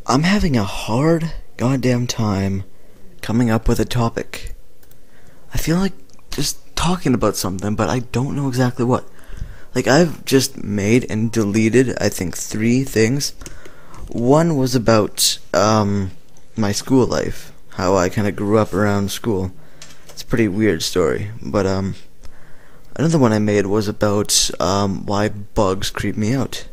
I'm having a hard goddamn time coming up with a topic. I feel like just talking about something, but I don't know exactly what. Like, I've just made and deleted, I think, 3 things. One was about, my school life. How I kind of grew up around school. It's a pretty weird story. But, another one I made was about, why bugs creep me out.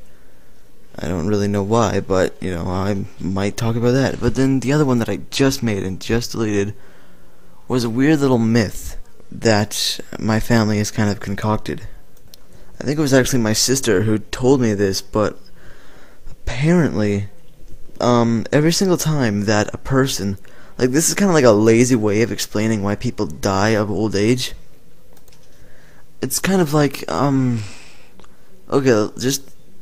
I don't really know why, but, I might talk about that. But then the other one that I just made and just deleted was a weird little myth that my family has kind of concocted. I think it was actually my sister who told me this, but apparently, every single time that a person, like, this is kind of like a lazy way of explaining why people die of old age. It's kind of like, okay,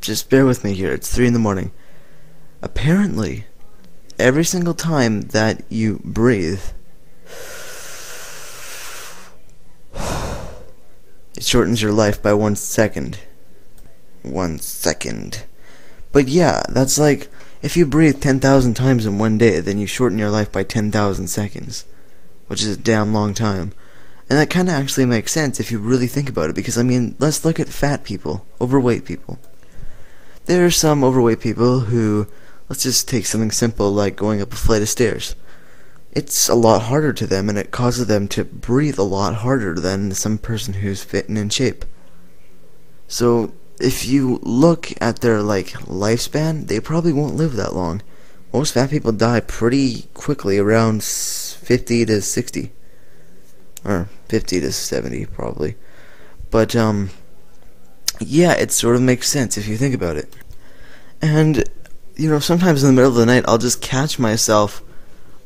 just bear with me here. It's 3 in the morning. Apparently, every single time that you breathe, it shortens your life by 1 second. 1 second. But yeah, that's like, if you breathe 10,000 times in one day, then you shorten your life by 10,000 seconds. Which is a damn long time. And that kind of actually makes sense if you really think about it, because, I mean, let's look at fat people, overweight people. There are some overweight people who, let's just take something simple like going up a flight of stairs. It's a lot harder to them, and it causes them to breathe a lot harder than some person who's fit and in shape. So, if you look at their, lifespan, they probably won't live that long. Most fat people die pretty quickly, around 50 to 60. Or 50 to 70, probably. But, yeah, it sort of makes sense if you think about it. And, sometimes in the middle of the night, I'll just catch myself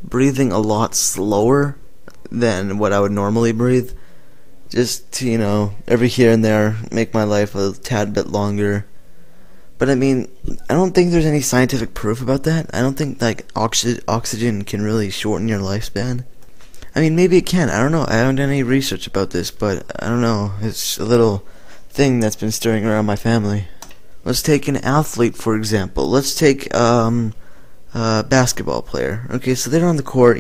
breathing a lot slower than what I would normally breathe, just to, every here and there make my life a tad bit longer. But I mean, I don't think there's any scientific proof about that. I don't think oxygen can really shorten your lifespan. I mean, maybe it can. I don't know. I haven't done any research about this, but I don't know. It's a little thing that's been stirring around my family. Let's take an athlete, for example. Let's take basketball player. Okay, so they're on the court,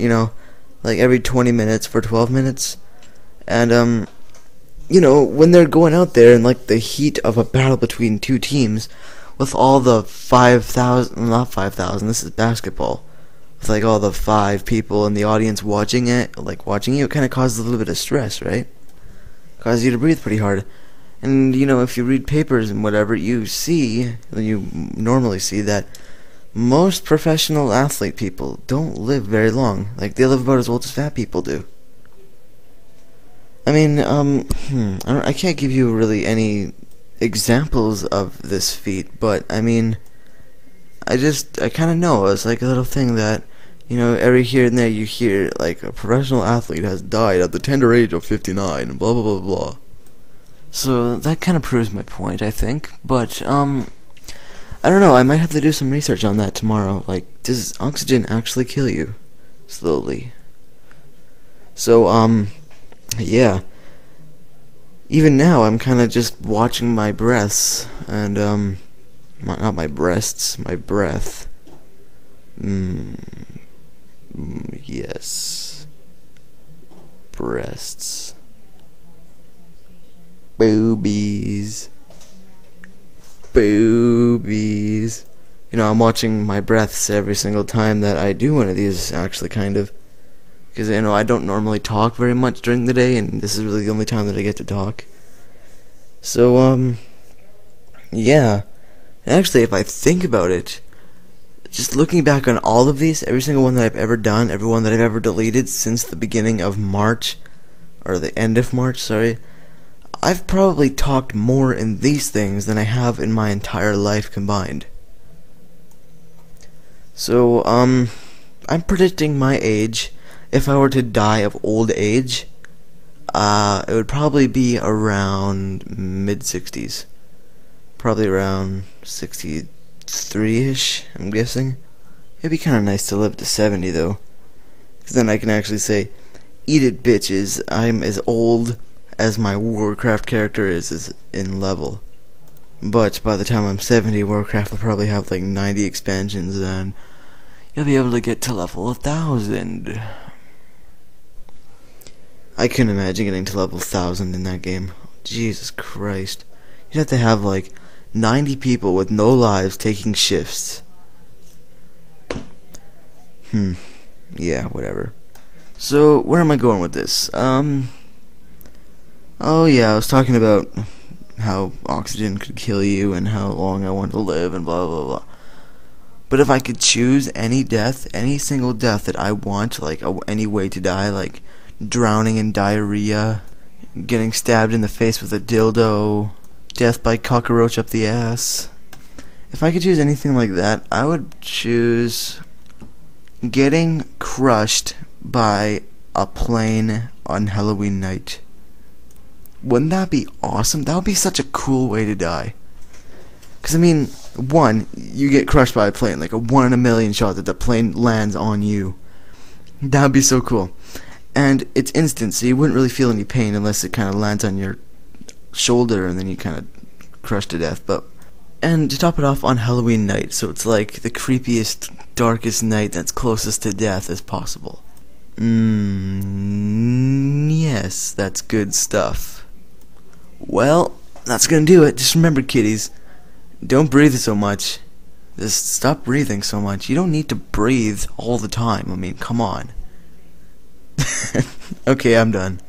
every 20 minutes for 12 minutes. And, when they're going out there in, the heat of a battle between 2 teams, with all the 5,000, not 5,000, this is basketball, with, all the 5 people in the audience watching it, it kind of causes a little bit of stress, right? Causes you to breathe pretty hard. And, if you read papers and whatever, you normally see that most professional athlete people don't live very long. They live about as old as fat people do. I mean, I can't give you really any examples of this feat, but, I mean, I kind of know. It's like a little thing that, every here and there you hear, a professional athlete has died at the tender age of 59, and blah, blah, blah, blah. So, that kind of proves my point, I think, but, I don't know, I might have to do some research on that tomorrow. Does oxygen actually kill you? Slowly. So, yeah. Even now, I'm kind of just watching my breaths, and, not my breasts, my breath. Yes. Breasts. Boobies. Boobies. I'm watching my breaths every single time that I do one of these, actually, kind of. Because, I don't normally talk very much during the day, and this is really the only time that I get to talk. So, yeah. Actually, if I think about it, just looking back on all of these, every single one that I've ever done, every one that I've ever deleted since the beginning of March, or the end of March, sorry, I've probably talked more in these things than I have in my entire life combined. So, I'm predicting my age. If I were to die of old age, it would probably be around mid-60s. Probably around 63-ish, I'm guessing. It'd be kind of nice to live to 70, though. Because then I can actually say, eat it, bitches, I'm as old as my Warcraft character is in level. But by the time I'm 70, Warcraft will probably have 90 expansions, and you'll be able to get to level 1000. I couldn't imagine getting to level 1000 in that game. Jesus Christ. You'd have to have like 90 people with no lives taking shifts. Yeah, whatever. So, where am I going with this? Oh yeah, I was talking about how oxygen could kill you and how long I want to live and blah blah blah. But if I could choose any death, any single death that I want, like any way to die, like drowning in diarrhea, getting stabbed in the face with a dildo, death by cockroach up the ass. If I could choose anything like that, I would choose getting crushed by a plane on Halloween night. Wouldn't that be awesome? That would be such a cool way to die. Because, I mean, one, you get crushed by a plane, like a 1 in a million shot that the plane lands on you. That would be so cool. And it's instant, so you wouldn't really feel any pain unless it kind of lands on your shoulder and then you kind of crush to death. And to top it off, on Halloween night, so it's like the creepiest, darkest night that's closest to death as possible. Yes, that's good stuff. Well, that's gonna do it. Just remember, kiddies, don't breathe so much. Just stop breathing so much. You don't need to breathe all the time. I mean, come on. Okay, I'm done.